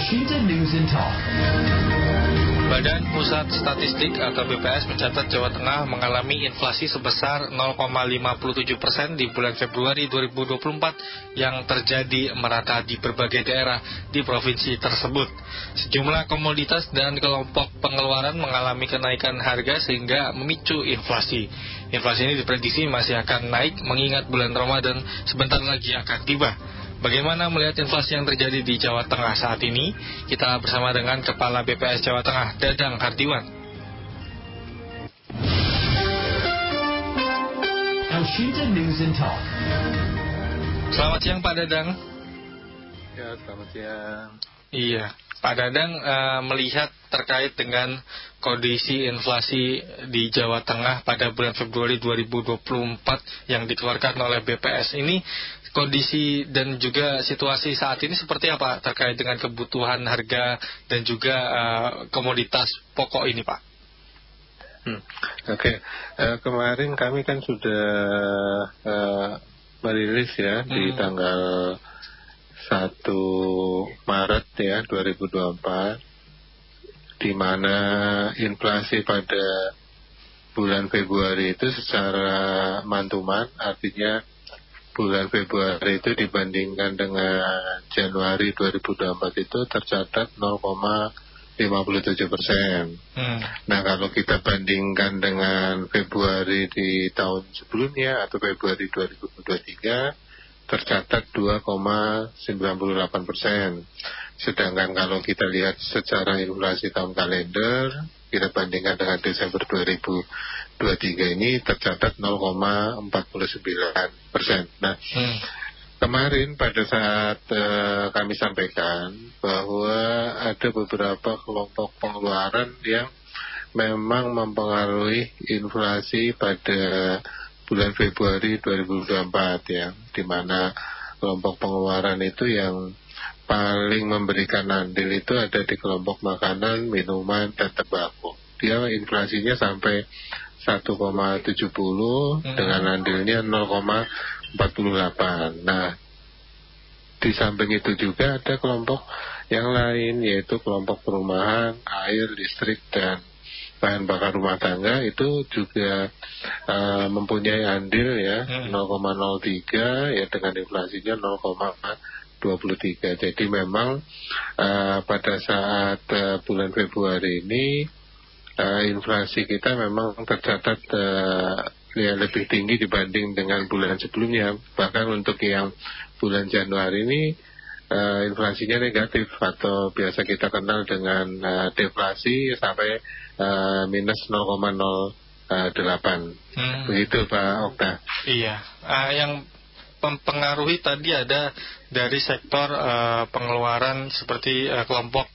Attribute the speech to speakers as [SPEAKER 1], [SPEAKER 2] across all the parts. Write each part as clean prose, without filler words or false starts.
[SPEAKER 1] Washington News and Talk.
[SPEAKER 2] Badan Pusat Statistik atau BPS mencatat Jawa Tengah mengalami inflasi sebesar 0,57% di bulan Februari 2024 yang terjadi merata di berbagai daerah di provinsi tersebut. Sejumlah komoditas dan kelompok pengeluaran mengalami kenaikan harga sehingga memicu inflasi. Inflasi ini diprediksi masih akan naik mengingat bulan Ramadan sebentar lagi akan tiba. Bagaimana melihat inflasi yang terjadi di Jawa Tengah saat ini? Kita bersama dengan Kepala BPS Jawa Tengah, Dadang Hardiwan.
[SPEAKER 1] Washington News and Talk.
[SPEAKER 2] Selamat siang Pak Dadang.
[SPEAKER 3] Ya, selamat siang.
[SPEAKER 2] Iya, Pak Dadang melihat terkait dengan kondisi inflasi di Jawa Tengah pada bulan Februari 2024 yang dikeluarkan oleh BPS ini, kondisi dan juga situasi saat ini seperti apa terkait dengan kebutuhan harga dan juga komoditas pokok ini, Pak?
[SPEAKER 3] Oke. Kemarin kami kan sudah merilis ya di tanggal 1 Maret ya 2024, di mana inflasi pada bulan Februari itu secara mantuman, artinya bulan Februari itu dibandingkan dengan Januari 2024 itu tercatat 0,57%. Nah, kalau kita bandingkan dengan Februari di tahun sebelumnya atau Februari 2023 tercatat 2,98%. Sedangkan kalau kita lihat secara inflasi tahun kalender, kita bandingkan dengan Desember 2023 ini tercatat 0,49%. Nah, kemarin pada saat kami sampaikan bahwa ada beberapa kelompok pengeluaran yang memang mempengaruhi inflasi pada bulan Februari 2024 ya, di mana kelompok pengeluaran itu yang paling memberikan andil itu ada di kelompok makanan, minuman, dan tembakau. Dia inflasinya sampai 1,70 dengan andilnya 0,48. Nah, di samping itu juga ada kelompok yang lain, yaitu kelompok perumahan, air, listrik, dan bahan bakar rumah tangga itu juga mempunyai andil ya 0,03 ya dengan inflasinya 0,23. Jadi memang pada saat bulan Februari ini inflasi kita memang tercatat ya lebih tinggi dibanding dengan bulan sebelumnya. Bahkan untuk yang bulan Januari ini inflasinya negatif atau biasa kita kenal dengan deflasi sampai minus 0,08. Begitu Pak Okta.
[SPEAKER 2] Iya, yang mempengaruhi tadi ada dari sektor pengeluaran seperti kelompok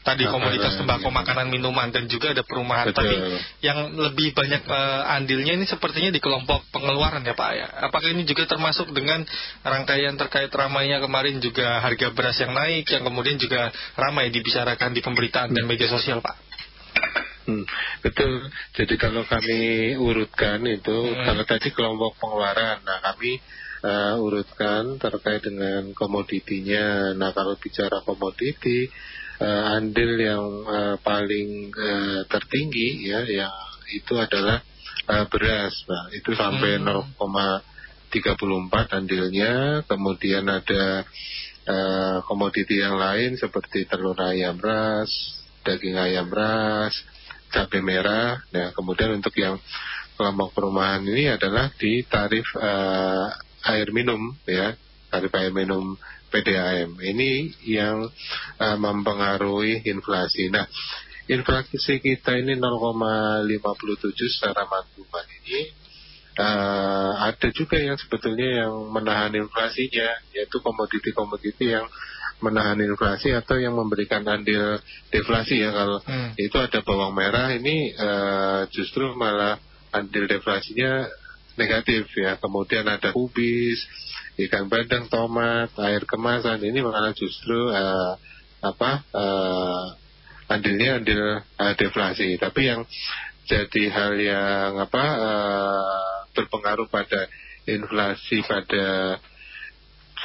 [SPEAKER 2] tadi komoditas tembakau, makanan, minuman, dan juga ada perumahan.
[SPEAKER 3] Betul.
[SPEAKER 2] Tapi yang lebih banyak andilnya ini sepertinya di kelompok pengeluaran ya Pak ya. Apakah ini juga termasuk dengan rangkaian terkait ramainya kemarin juga harga beras yang naik, yang kemudian juga ramai dibicarakan di pemberitaan dan media sosial Pak?
[SPEAKER 3] Betul. Jadi kalau kami urutkan itu, kalau tadi kelompok pengeluaran, nah kami urutkan terkait dengan komoditinya. Nah, kalau bicara komoditi, andil yang paling tertinggi ya, yang itu adalah beras, Pak. Itu sampai 0,34 andilnya. Kemudian ada komoditi yang lain seperti telur ayam ras, daging ayam ras, cabai merah. Nah, kemudian untuk yang kelompok perumahan ini adalah di tarif air minum ya, tarif air minum PDAM. Ini yang mempengaruhi inflasi. Nah, inflasi kita ini 0,57 secara mantuman ini ada juga yang sebetulnya yang menahan inflasinya, yaitu komoditi-komoditi yang menahan inflasi atau yang memberikan andil deflasi ya. Kalau itu ada bawang merah ini justru malah andil deflasinya negatif ya. Kemudian ada kubis, ikan bandeng, tomat, air kemasan, ini malah justru andilnya andil deflasi. Tapi yang jadi hal yang berpengaruh pada inflasi pada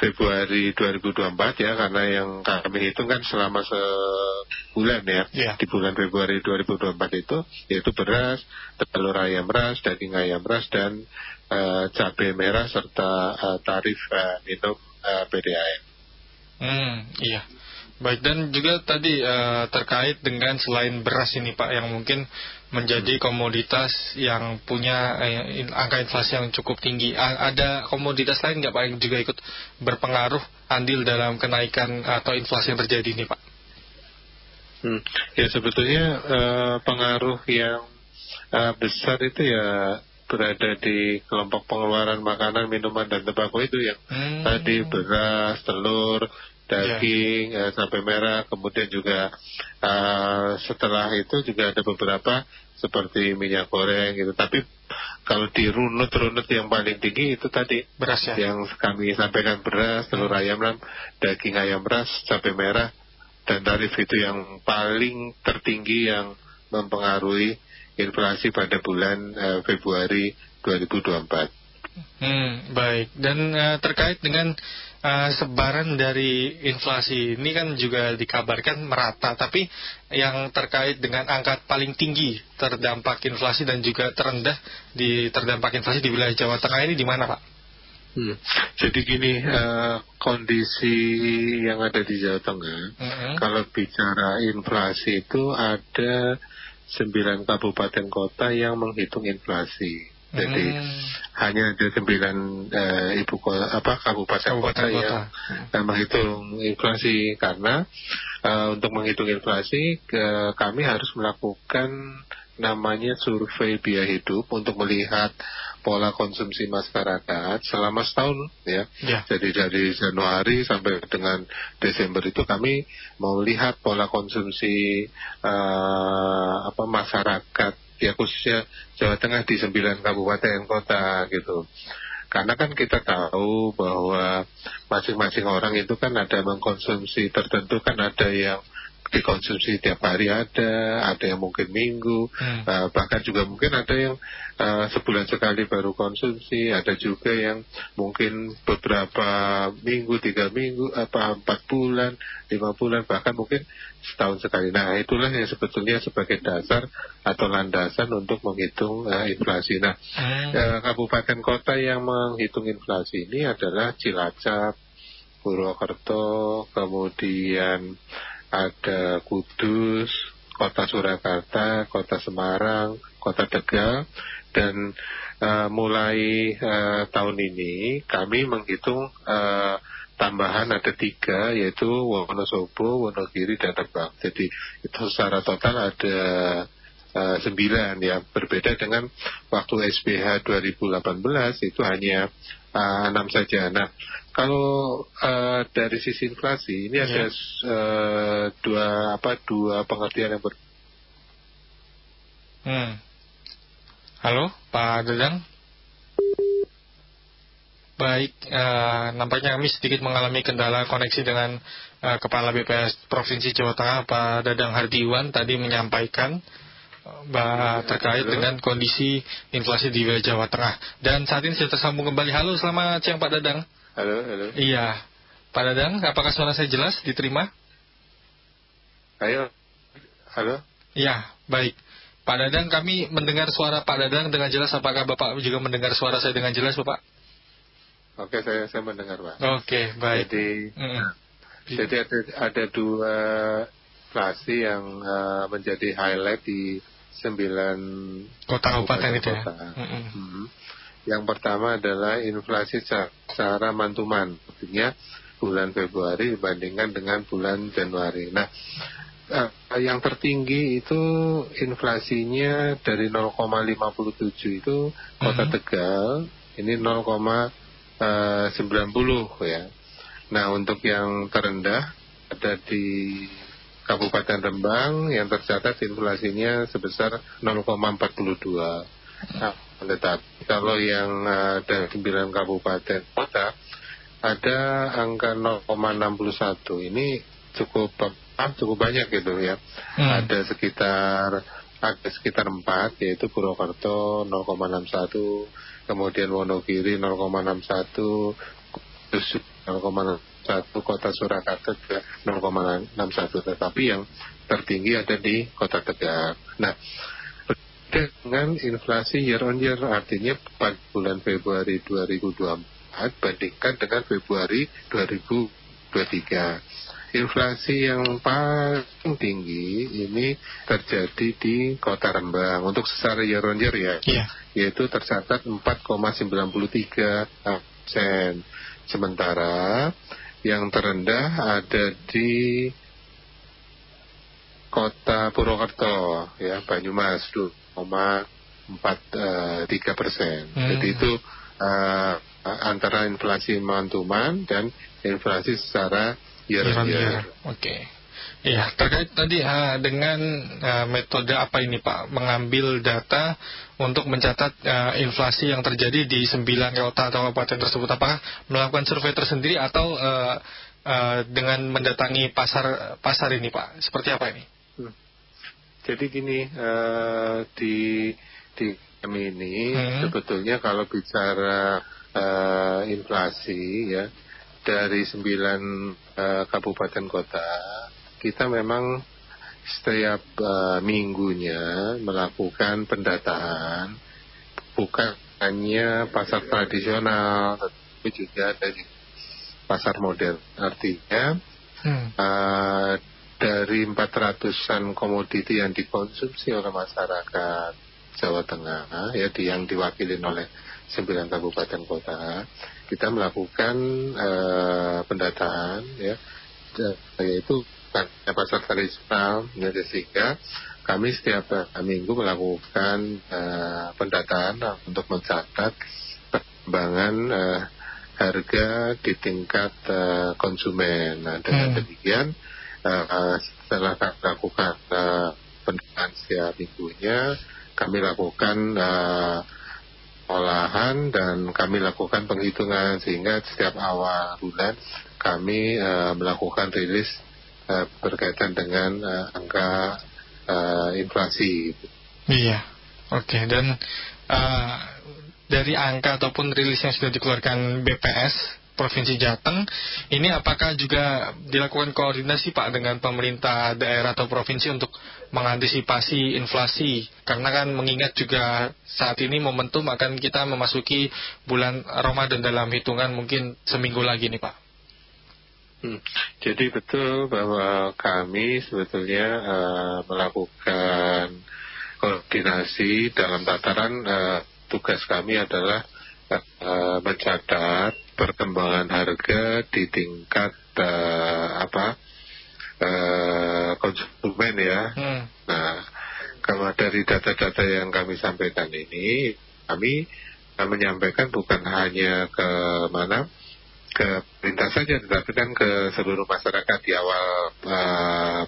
[SPEAKER 3] Februari 2024 ya, karena yang kami hitung kan selama sebulan ya. Di bulan Februari 2024 itu yaitu beras, telur ayam ras, daging ayam ras, dan cabai merah serta tarif minum PDAM.
[SPEAKER 2] Iya. Baik, dan juga tadi terkait dengan selain beras ini Pak, yang mungkin menjadi komoditas yang punya angka inflasi yang cukup tinggi. Ada komoditas lain nggak Pak yang juga ikut berpengaruh andil dalam kenaikan atau inflasi yang terjadi ini Pak?
[SPEAKER 3] Ya sebetulnya pengaruh yang besar itu ya berada di kelompok pengeluaran makanan, minuman, dan tembakau itu yang tadi beras, telur, daging, cabai merah, kemudian juga setelah itu juga ada beberapa seperti minyak goreng gitu. Tapi kalau di runut yang paling tinggi itu tadi
[SPEAKER 2] beras ya,
[SPEAKER 3] yang kami sampaikan, beras, telur ayam ram, daging ayam ras, cabai merah, dan tarif itu yang paling tertinggi yang mempengaruhi inflasi pada bulan Februari 2024.
[SPEAKER 2] Baik, dan terkait dengan sebaran dari inflasi ini kan juga dikabarkan merata, tapi yang terkait dengan angka paling tinggi terdampak inflasi dan juga terendah terdampak inflasi di wilayah Jawa Tengah ini di mana Pak?
[SPEAKER 3] Jadi gini, kondisi yang ada di Jawa Tengah, kalau bicara inflasi itu ada 9 kabupaten kota yang menghitung inflasi. Jadi hanya ada 9 kabupaten kota yang menghitung inflasi, karena untuk menghitung inflasi kami harus melakukan namanya survei biaya hidup untuk melihat pola konsumsi masyarakat selama setahun ya. Jadi dari Januari sampai dengan Desember itu kami mau lihat pola konsumsi masyarakat ya, khususnya Jawa Tengah di 9 kabupaten kota gitu. Karena kan kita tahu bahwa masing-masing orang itu kan ada mengkonsumsi tertentu, kan ada yang dikonsumsi tiap hari, ada yang mungkin minggu, bahkan juga mungkin ada yang sebulan sekali baru konsumsi, ada juga yang mungkin beberapa minggu, 3 minggu, 4 bulan, 5 bulan, bahkan mungkin setahun sekali. Nah itulah yang sebetulnya sebagai dasar atau landasan untuk menghitung inflasi. Nah kabupaten kota yang menghitung inflasi ini adalah Cilacap, Purwokerto, kemudian ada Kudus, Kota Surakarta, Kota Semarang, Kota Tegal, dan mulai tahun ini kami menghitung tambahan ada 3, yaitu Wonosobo, Wonogiri, dan Rembang. Jadi itu secara total ada 9 ya, berbeda dengan waktu SBH 2018 itu hanya 6 saja. Nah kalau dari sisi inflasi ini ada dua pengertian yang
[SPEAKER 2] Halo Pak Dadang. Baik, nampaknya kami sedikit mengalami kendala koneksi dengan Kepala BPS Provinsi Jawa Tengah Pak Dadang Hardiwan tadi menyampaikan terkait dengan kondisi inflasi di wilayah Jawa Tengah. Dan saat ini sudah tersambung kembali. Halo, selamat siang Pak Dadang.
[SPEAKER 3] Halo.
[SPEAKER 2] Iya, Pak Dadang, apakah suara saya jelas diterima?
[SPEAKER 3] Ayo, halo.
[SPEAKER 2] Iya, baik. Pak Dadang, kami mendengar suara Pak Dadang dengan jelas. Apakah Bapak juga mendengar suara saya dengan jelas, Bapak?
[SPEAKER 3] Oke, saya mendengar, Pak.
[SPEAKER 2] Oke, baik.
[SPEAKER 3] Jadi ada 2 inflasi yang menjadi highlight di 9
[SPEAKER 2] kota kabupaten itu ya.
[SPEAKER 3] Yang pertama adalah inflasi secara mantuman, artinya bulan Februari dibandingkan dengan bulan Januari. Nah, yang tertinggi itu inflasinya dari 0,57 itu Kota Tegal, ini 0,90 ya. Nah, untuk yang terendah ada di Kabupaten Rembang yang tercatat inflasinya sebesar 0,42. Nah, tetapi kalau yang dari 9 kabupaten kota ada angka 0,61. Ini cukup banyak gitu ya. Ada sekitar 4, yaitu Purwokerto 0,61, kemudian Wonogiri 0,61, Kudus 0,1, Kota Surakarta juga 0,61, tetapi yang tertinggi ada di Kota Tegal. Nah, dengan inflasi year on year, artinya pada bulan Februari 2024 bandingkan dengan Februari 2023. Inflasi yang paling tinggi ini terjadi di Kota Rembang untuk secara year on year ya, yaitu tercatat 4,93%. Sementara yang terendah ada di Kota Purwokerto ya, Banyumas 2,43%. Jadi itu antara inflasi month-to-month dan inflasi secara year on year.
[SPEAKER 2] Oke. Ya, terkait tadi dengan metode apa ini Pak, mengambil data untuk mencatat inflasi yang terjadi di 9 kota atau kabupaten tersebut, apakah melakukan survei tersendiri atau dengan mendatangi pasar ini Pak, seperti apa ini?
[SPEAKER 3] Jadi gini, di kami ini sebetulnya kalau bicara inflasi ya, dari 9 kabupaten kota, kita memang setiap minggunya melakukan pendataan, bukan hanya pasar tradisional, tetapi juga dari pasar modern. Artinya dari 400-an komoditi yang dikonsumsi oleh masyarakat Jawa Tengah, ya, yang diwakili oleh 9 kabupaten kota, kita melakukan pendataan, ya, yaitu pasar tradisional, ya, sehingga kami setiap minggu melakukan pendataan untuk mencatat perkembangan harga di tingkat konsumen. Nah, dengan demikian, setelah kami lakukan pendataan setiap minggunya, kami lakukan olahan dan kami lakukan penghitungan, sehingga setiap awal bulan kami melakukan rilis berkaitan dengan angka inflasi. Iya,
[SPEAKER 2] oke. Dan dari angka ataupun rilis yang sudah dikeluarkan BPS Provinsi Jateng, ini apakah juga dilakukan koordinasi Pak dengan pemerintah daerah atau provinsi untuk mengantisipasi inflasi? Karena kan mengingat juga saat ini momentum akan kita memasuki bulan Ramadan dalam hitungan mungkin seminggu lagi nih Pak.
[SPEAKER 3] Jadi betul bahwa kami sebetulnya melakukan koordinasi dalam tataran tugas kami adalah mencatat perkembangan harga di tingkat konsumen ya. Nah, kalau dari data-data yang kami sampaikan ini, kami menyampaikan bukan hanya ke pemerintah saja, tetapi kan ke seluruh masyarakat. Di awal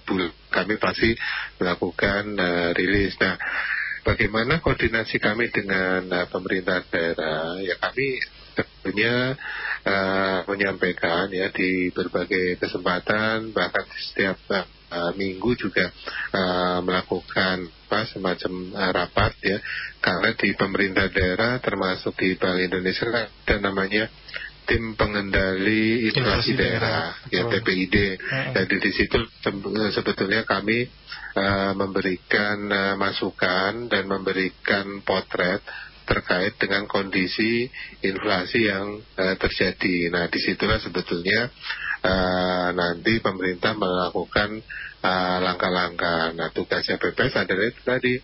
[SPEAKER 3] bulan kami pasti melakukan rilis. Nah, bagaimana koordinasi kami dengan pemerintah daerah? Ya, kami tentunya menyampaikan ya di berbagai kesempatan, bahkan setiap minggu juga melakukan semacam rapat ya, karena di pemerintah daerah termasuk di Bank Indonesia ada namanya Tim Pengendali Inflasi Daerah, ya, TPID. Jadi di situ sebetulnya kami memberikan masukan dan memberikan potret terkait dengan kondisi inflasi yang terjadi. Nah, disitulah sebetulnya nanti pemerintah melakukan langkah-langkah. Nah, tugasnya BPS adalah itu tadi,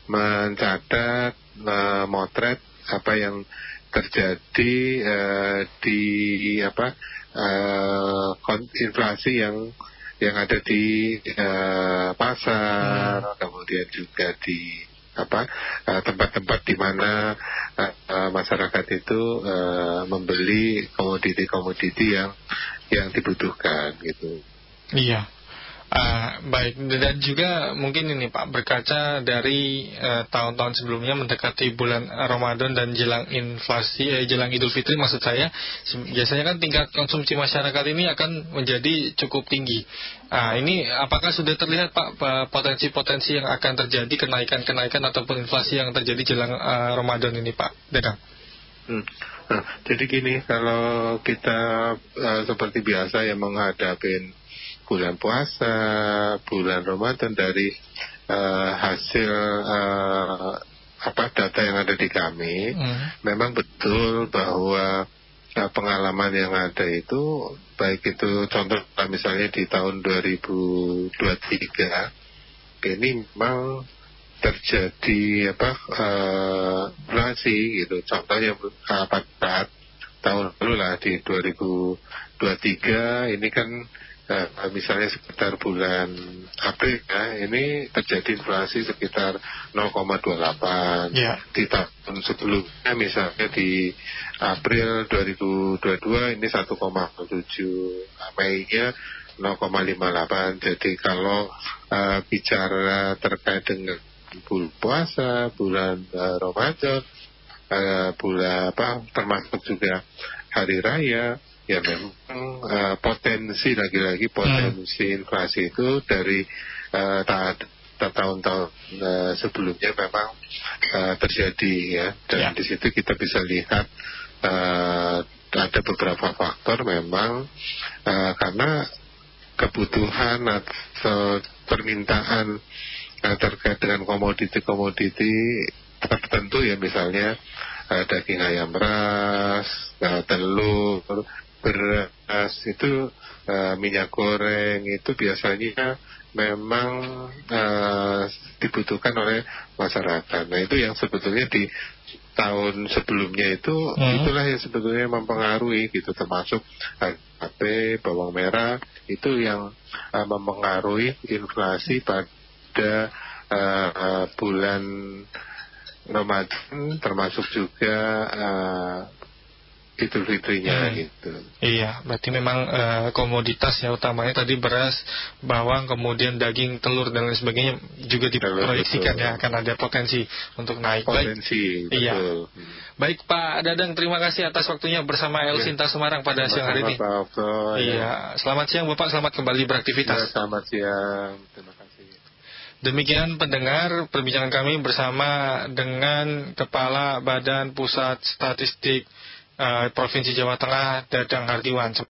[SPEAKER 3] mencatat, memotret apa yang terjadi di inflasi yang ada di pasar, kemudian juga di tempat-tempat di mana masyarakat itu membeli komoditi-komoditi yang dibutuhkan gitu.
[SPEAKER 2] Iya. Baik, dan juga mungkin ini Pak, berkaca dari tahun-tahun sebelumnya mendekati bulan Ramadan dan jelang inflasi, jelang Idul Fitri maksud saya, biasanya kan tingkat konsumsi masyarakat ini akan menjadi cukup tinggi. Ini apakah sudah terlihat Pak potensi-potensi yang akan terjadi, kenaikan-kenaikan ataupun inflasi yang terjadi jelang Ramadan ini Pak Dadang?
[SPEAKER 3] Jadi gini, kalau kita seperti biasa ya menghadapi bulan puasa, bulan Ramadan dari hasil data yang ada di kami, memang betul bahwa pengalaman yang ada itu, baik itu contoh misalnya di tahun 2023 ini memang terjadi inflasi gitu. Contohnya pada tahun lalu lah di 2023 ini kan misalnya sekitar bulan April ini terjadi inflasi sekitar 0,28. Di tahun sebelumnya misalnya di April 2022 ini 1,7, Mei-nya 0,58. Jadi kalau bicara terkait dengan bulan puasa, bulan Ramadan, bulan termasuk juga hari raya, ya memang potensi lagi-lagi potensi inflasi itu dari tahun-tahun sebelumnya memang terjadi ya, dan di situ kita bisa lihat ada beberapa faktor memang karena kebutuhan atau permintaan terkait dengan komoditi-komoditi tertentu ya, misalnya daging ayam ras, telur, beras itu, minyak goreng itu biasanya memang dibutuhkan oleh masyarakat. Nah itu yang sebetulnya di tahun sebelumnya itu itulah yang sebetulnya mempengaruhi gitu, termasuk cabai, bawang merah itu yang mempengaruhi inflasi pada bulan Ramadan, termasuk juga Idul Fitrinya gitu.
[SPEAKER 2] Iya, berarti memang komoditas ya utamanya tadi beras, bawang, kemudian daging, telur dan lain sebagainya juga diproyeksikan ya akan ada potensi untuk naik.
[SPEAKER 3] Potensi, betul.
[SPEAKER 2] Iya. Baik Pak Dadang, terima kasih atas waktunya bersama El Sinta Semarang pada siang hari ini. Iya, selamat siang Bapak, selamat kembali beraktivitas.
[SPEAKER 3] Ya, selamat siang, terima kasih.
[SPEAKER 2] Demikian pendengar perbincangan kami bersama dengan Kepala Badan Pusat Statistik Provinsi Jawa Tengah, Dadang Hardiwan.